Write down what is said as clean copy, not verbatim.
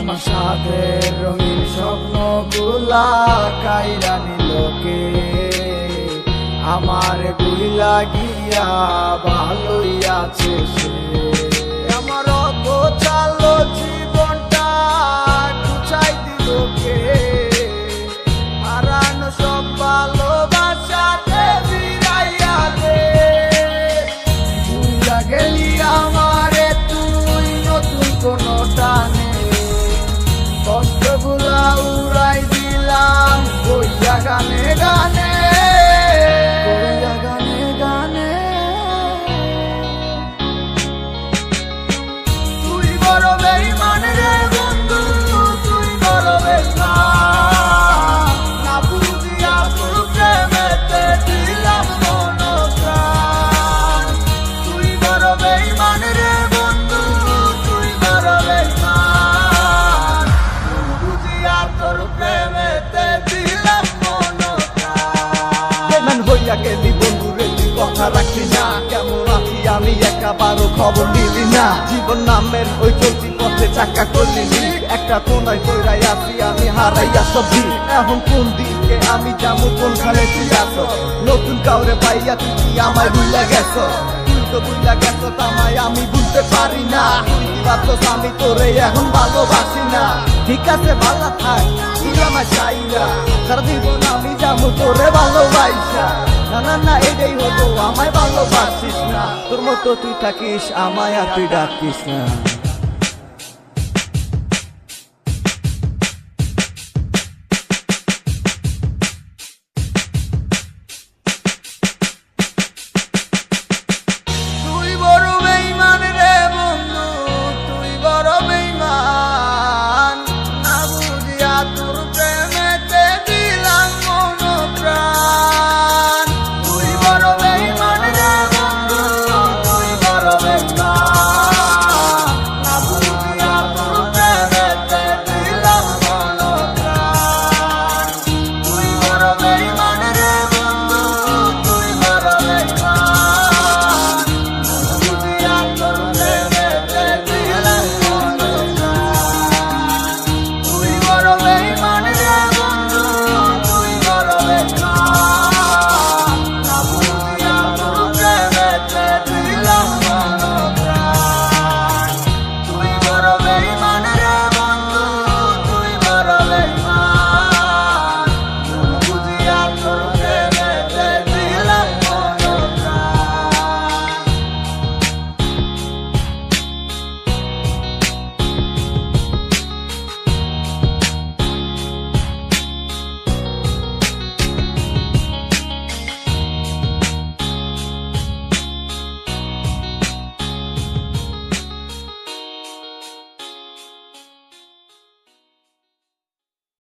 আমার সাথের রঙিন স্বপ্নগুলা কাইরা নিলোকে, আমার গুইলা গিয়া ভালোই আছে সে। আমার অত চালো জীবনটা গুছাই দিলোকে, হারানো সব ভালোবাসাতে ফিরাইয়া দে। ভুইলা গেলি আমারে তুই নতুন কোনো টানে, কষ্টগুলা উড়াই দিলাম কইয়া গানে গানে, কইয়া গানে গানে। তুই বড় বেঈমান রে বন্ধু, তুই বড় বেঈমান, না বুঝিয়া তোর প্রেমেতে দিলাম মন প্রাণ। তুই বড় বেঈমান রে বন্ধু, তুই বড় বেঈমান, বুঝিয়া তোর প্রেমেতে দিলাম মন প্রাণ। বেঈমান হইয়া গেলি বন্ধু রে, তুই কথা রাখলি না, কেমন আছি আমি একাবারও খবর নিলি না। জীবন নামের ওই চলতি পথে চাকা করলি লিক, একটা কোনায় কইরাই আছি আমি হারাইয়া সব দিক। এখন কোন দিকে আমি যাবো, কোনখানে তুই আছো? নতুন কাউরে পাইয়া তুই কি আমায় ভুইলা গেছো? তুই তো ভুইলা গেছো আমায়, আমি বুঝতে পারি না। তুই কি ভাবছস আমি তোরে এখন ভালোবাসি না? ঠিক আছে ভালো থাক, তুই আমায় চাই না, সারা জীবন আমি যাবো তোরে ভালোবাসা। না না না এটাই হতো, আমায় ভালোবাসিস না, তোর মতো তুই থাকিস আমায় আর তুই ডাকিস না।